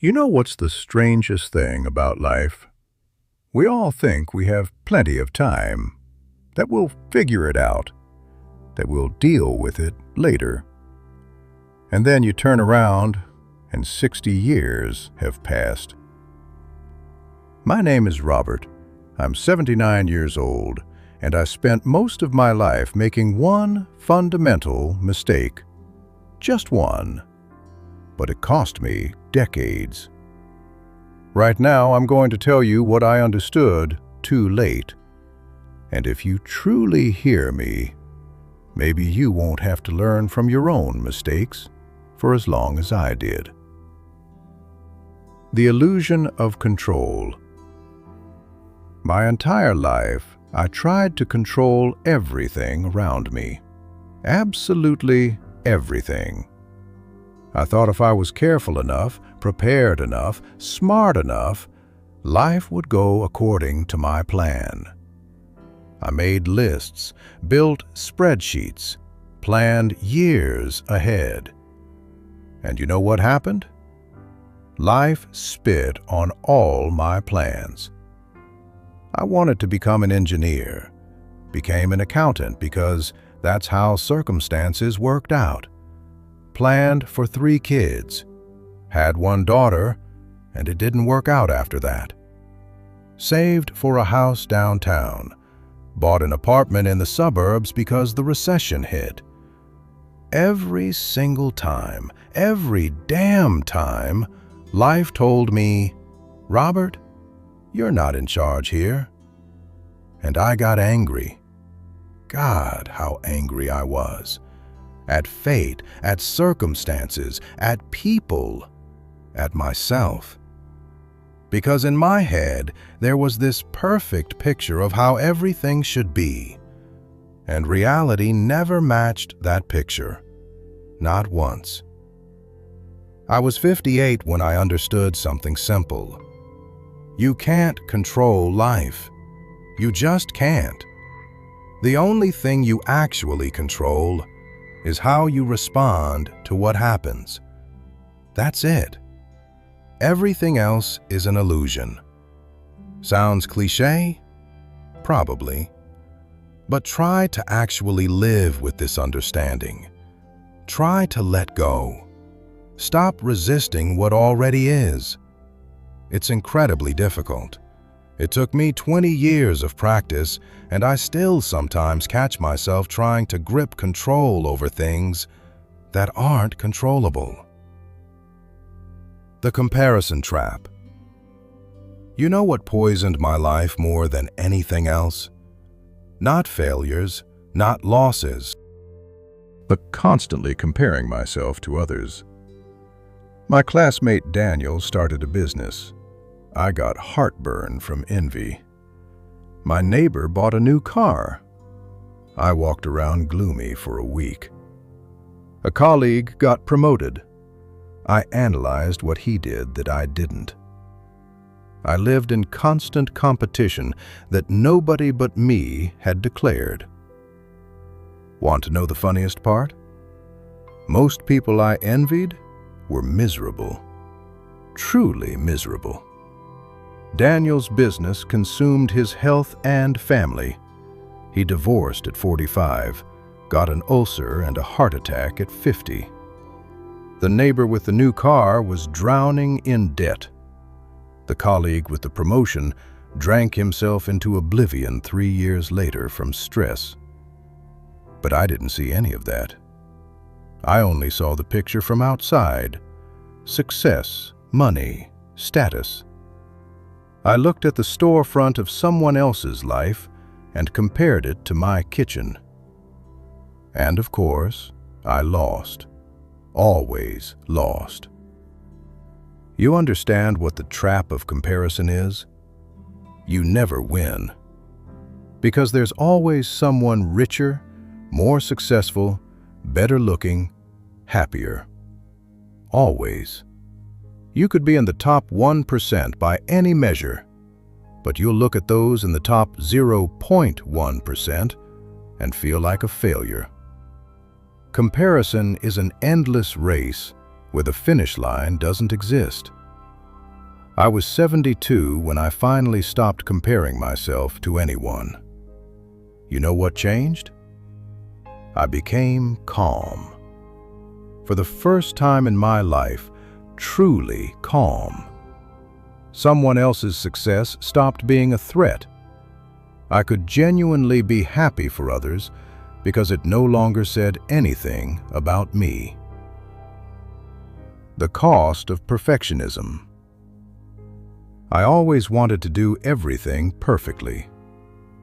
You know what's the strangest thing about life? We all think we have plenty of time, that we'll figure it out, that we'll deal with it later. And then you turn around and 60 years have passed. My name is Robert. I'm 79 years old, and I spent most of my life making one fundamental mistake. Just one. But it cost me decades. Right now, I'm going to tell you what I understood too late. And if you truly hear me, maybe you won't have to learn from your own mistakes for as long as I did. The illusion of control. My entire life, I tried to control everything around me. Absolutely everything. I thought if I was careful enough, prepared enough, smart enough, life would go according to my plan. I made lists, built spreadsheets, planned years ahead. And you know what happened? Life spit on all my plans. I wanted to become an engineer, became an accountant because that's how circumstances worked out. Planned for 3 kids, had 1 daughter, and it didn't work out after that. Saved for a house downtown, bought an apartment in the suburbs because the recession hit. Every single time, every damn time, life told me, "Robert, you're not in charge here." And I got angry. God, how angry I was. At fate, at circumstances, at people, at myself. Because in my head, there was this perfect picture of how everything should be. And reality never matched that picture. Not once. I was 58 when I understood something simple. You can't control life. You just can't. The only thing you actually control is how you respond to what happens. That's it. Everything else is an illusion. Sounds cliché? Probably. But try to actually live with this understanding. Try to let go. Stop resisting what already is. It's incredibly difficult. It took me 20 years of practice, and I still sometimes catch myself trying to grip control over things that aren't controllable. The comparison trap. You know what poisoned my life more than anything else? Not failures, not losses, but constantly comparing myself to others. My classmate Daniel started a business. I got heartburn from envy. My neighbor bought a new car. I walked around gloomy for a week. A colleague got promoted. I analyzed what he did that I didn't. I lived in constant competition that nobody but me had declared. Want to know the funniest part? Most people I envied were miserable. Truly miserable. Daniel's business consumed his health and family. He divorced at 45, got an ulcer and a heart attack at 50. The neighbor with the new car was drowning in debt. The colleague with the promotion drank himself into oblivion 3 years later from stress. But I didn't see any of that. I only saw the picture from outside. Success, money, status. I looked at the storefront of someone else's life and compared it to my kitchen. And of course, I lost. Always lost. You understand what the trap of comparison is? You never win. Because there's always someone richer, more successful, better looking, happier. Always. You could be in the top 1% by any measure, but you'll look at those in the top 0.1% and feel like a failure. Comparison is an endless race where the finish line doesn't exist. I was 72 when I finally stopped comparing myself to anyone. You know what changed? I became calm. For the first time in my life, truly calm. Someone else's success stopped being a threat. I could genuinely be happy for others because it no longer said anything about me. The cost of perfectionism. I always wanted to do everything perfectly.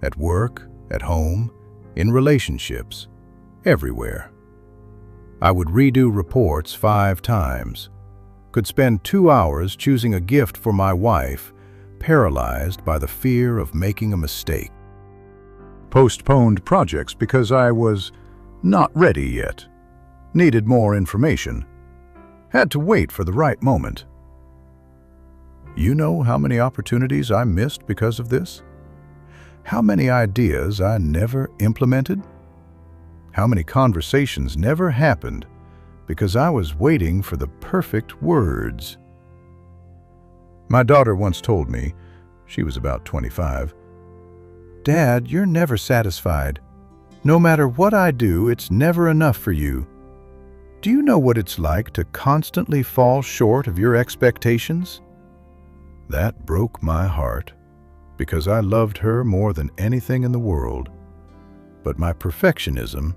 At work, at home, in relationships, everywhere. I would redo reports 5 times, could spend 2 hours choosing a gift for my wife, paralyzed by the fear of making a mistake. Postponed projects because I was not ready yet, needed more information, had to wait for the right moment. You know how many opportunities I missed because of this? How many ideas I never implemented? How many conversations never happened because I was waiting for the perfect words? My daughter once told me, she was about 25, "Dad, you're never satisfied. No matter what I do, it's never enough for you. Do you know what it's like to constantly fall short of your expectations?" That broke my heart, because I loved her more than anything in the world. But my perfectionism,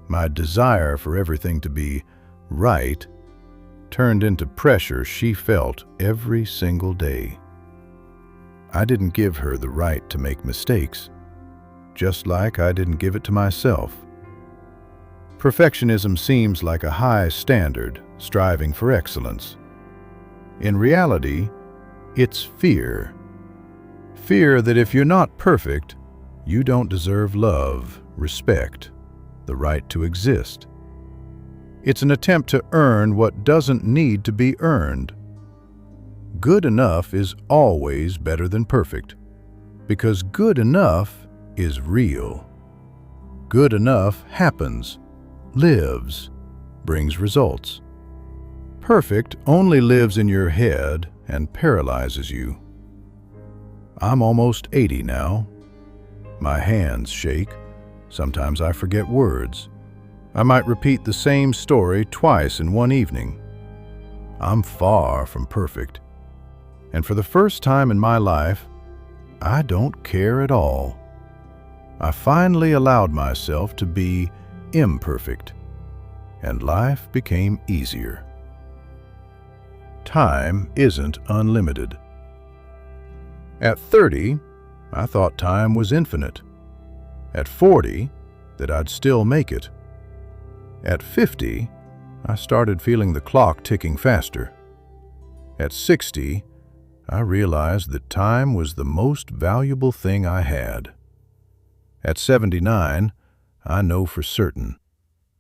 my desire for everything to be right, turned into pressure she felt every single day. I didn't give her the right to make mistakes, just like I didn't give it to myself. Perfectionism seems like a high standard, striving for excellence. In reality, it's fear. Fear that if you're not perfect, you don't deserve love, respect, the right to exist. It's an attempt to earn what doesn't need to be earned. Good enough is always better than perfect, because good enough is real. Good enough happens, lives, brings results. Perfect only lives in your head and paralyzes you. I'm almost 80 now. My hands shake. Sometimes I forget words. I might repeat the same story twice in one evening. I'm far from perfect. And for the first time in my life, I don't care at all. I finally allowed myself to be imperfect, and life became easier. Time isn't unlimited. At 30, I thought time was infinite. At 40, that I'd still make it. At 50, I started feeling the clock ticking faster. At 60, I realized that time was the most valuable thing I had. At 79, I know for certain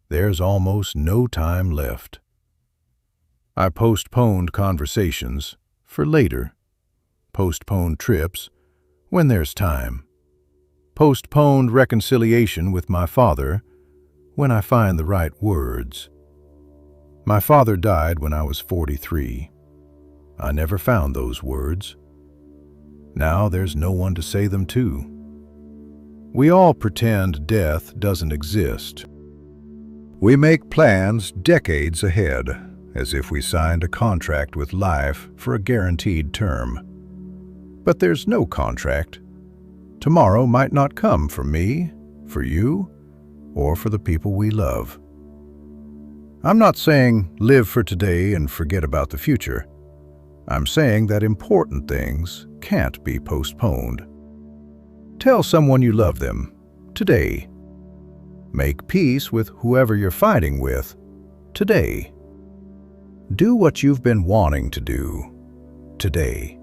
there's almost no time left. I postponed conversations for later, postponed trips when there's time, postponed reconciliation with my father when I find the right words. My father died when I was 43. I never found those words. Now there's no one to say them to. We all pretend death doesn't exist. We make plans decades ahead, as if we signed a contract with life for a guaranteed term. But there's no contract. Tomorrow might not come for me, for you, or for the people we love. I'm not saying live for today and forget about the future. I'm saying that important things can't be postponed. Tell someone you love them today. Make peace with whoever you're fighting with today. Do what you've been wanting to do today,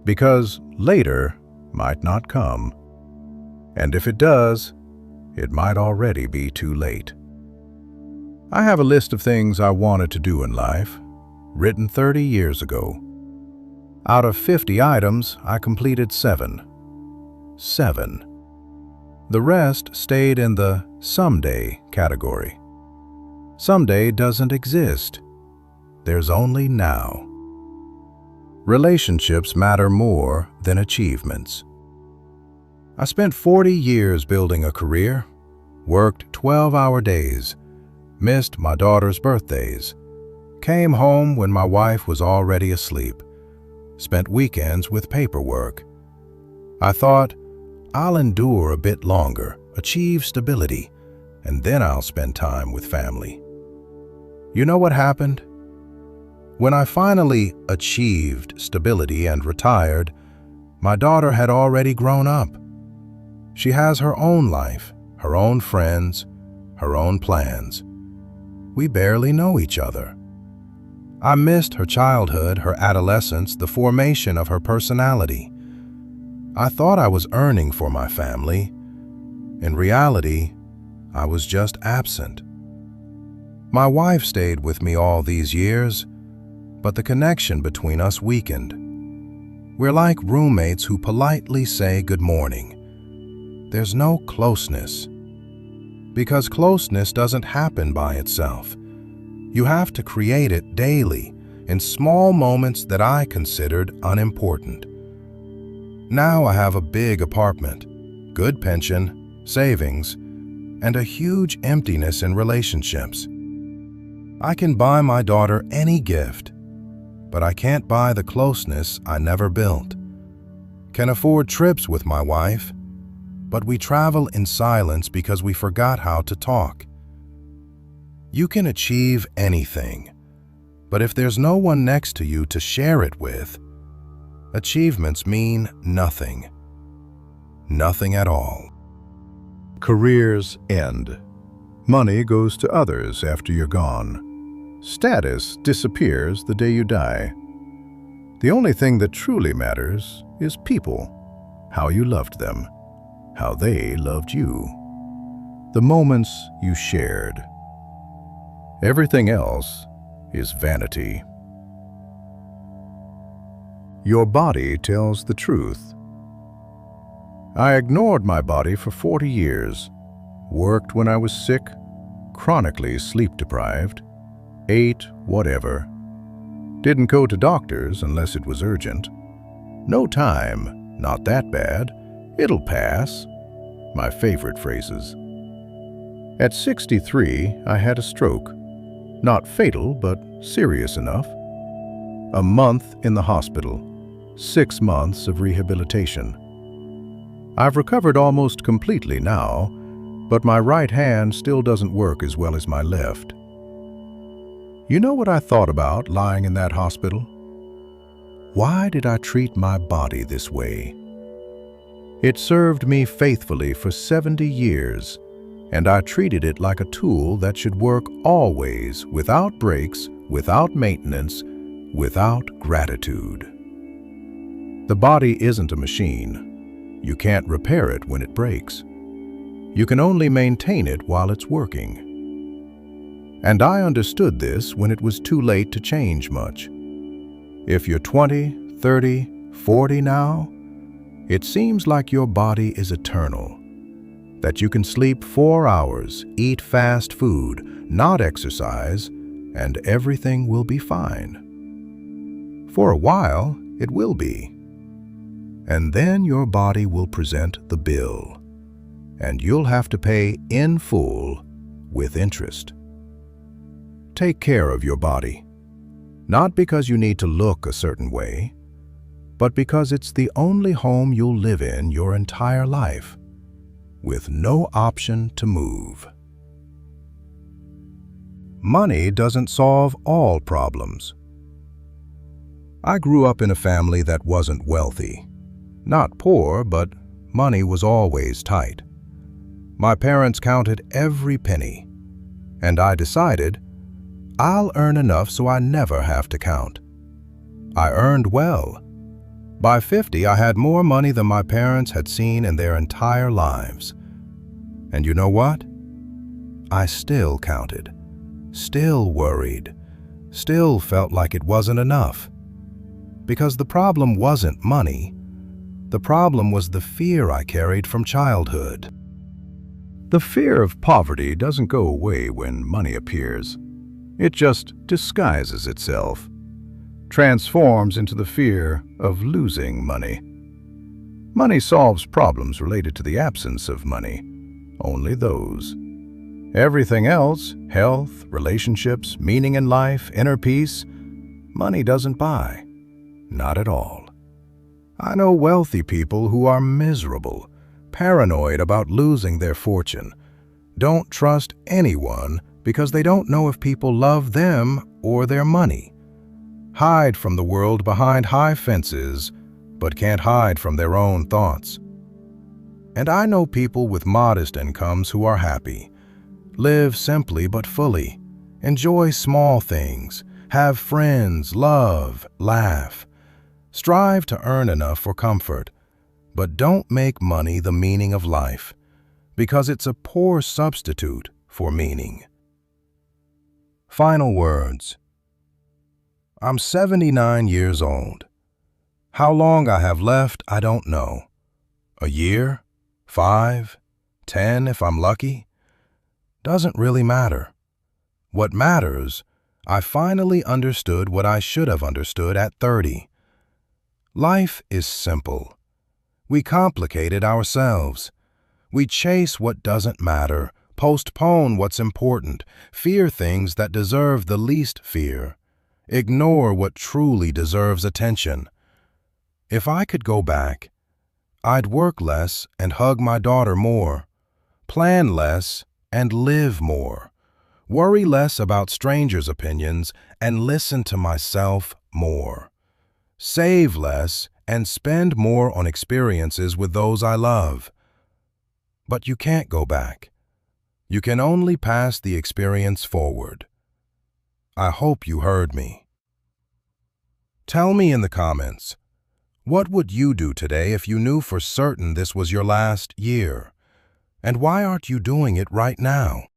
because later might not come. And if it does, it might already be too late. I have a list of things I wanted to do in life, written 30 years ago. Out of 50 items, I completed 7. 7. The rest stayed in the someday category. Someday doesn't exist. There's only now. Relationships matter more than achievements. I spent 40 years building a career, worked 12-hour days, missed my daughter's birthdays, came home when my wife was already asleep, spent weekends with paperwork. I thought, I'll endure a bit longer, achieve stability, and then I'll spend time with family. You know what happened? When I finally achieved stability and retired, my daughter had already grown up. She has her own life, her own friends, her own plans. We barely know each other. I missed her childhood, her adolescence, the formation of her personality. I thought I was earning for my family. In reality, I was just absent. My wife stayed with me all these years, but the connection between us weakened. We're like roommates who politely say good morning. There's no closeness. Because closeness doesn't happen by itself. You have to create it daily, in small moments that I considered unimportant. Now I have a big apartment, good pension, savings, and a huge emptiness in relationships. I can buy my daughter any gift, but I can't buy the closeness I never built. Can afford trips with my wife, but we travel in silence because we forgot how to talk. You can achieve anything, but if there's no one next to you to share it with, achievements mean nothing. Nothing at all. Careers end. Money goes to others after you're gone. Status disappears the day you die. The only thing that truly matters is people, how you loved them, how they loved you, the moments you shared. Everything else is vanity. Your body tells the truth. I ignored my body for 40 years, worked when I was sick, chronically sleep-deprived, ate whatever, didn't go to doctors unless it was urgent. No time, not that bad, it'll pass. My favorite phrases. At 63, I had a stroke. Not fatal, but serious enough. A month in the hospital, 6 months of rehabilitation. I've recovered almost completely now, but my right hand still doesn't work as well as my left. You know what I thought about lying in that hospital? Why did I treat my body this way? It served me faithfully for 70 years, and I treated it like a tool that should work always, without breaks, without maintenance, without gratitude. The body isn't a machine. You can't repair it when it breaks. You can only maintain it while it's working. And I understood this when it was too late to change much. If you're 20, 30, 40 now, it seems like your body is eternal. That you can sleep 4 hours, eat fast food, not exercise, and everything will be fine. For a while, it will be. And then your body will present the bill, and you'll have to pay in full with interest. Take care of your body, not because you need to look a certain way, but because it's the only home you'll live in your entire life, with no option to move. Money doesn't solve all problems. I grew up in a family that wasn't wealthy. Not poor, but money was always tight. My parents counted every penny, and I decided I'll earn enough so I never have to count. I earned well. By 50, I had more money than my parents had seen in their entire lives. And you know what? I still counted, still worried, still felt like it wasn't enough. Because the problem wasn't money. The problem was the fear I carried from childhood. The fear of poverty doesn't go away when money appears. It just disguises itself. transforms into the fear of losing money. Money solves problems related to the absence of money, only those. Everything else, health, relationships, meaning in life, inner peace, money doesn't buy. Not at all. I know wealthy people who are miserable, paranoid about losing their fortune, don't trust anyone because they don't know if people love them or their money, hide from the world behind high fences, but can't hide from their own thoughts. And I know people with modest incomes who are happy, live simply but fully, enjoy small things, have friends, love, laugh, strive to earn enough for comfort, but don't make money the meaning of life, because it's a poor substitute for meaning. Final words. I'm 79 years old. How long I have left, I don't know. A year? 5? 10 if I'm lucky? Doesn't really matter. What matters, I finally understood what I should have understood at 30. Life is simple. We complicate it ourselves. We chase what doesn't matter, postpone what's important, fear things that deserve the least fear, ignore what truly deserves attention. If I could go back, I'd work less and hug my daughter more, plan less and live more, worry less about strangers' opinions and listen to myself more, save less and spend more on experiences with those I love. But you can't go back. You can only pass the experience forward. I hope you heard me. Tell me in the comments, what would you do today if you knew for certain this was your last year? And why aren't you doing it right now?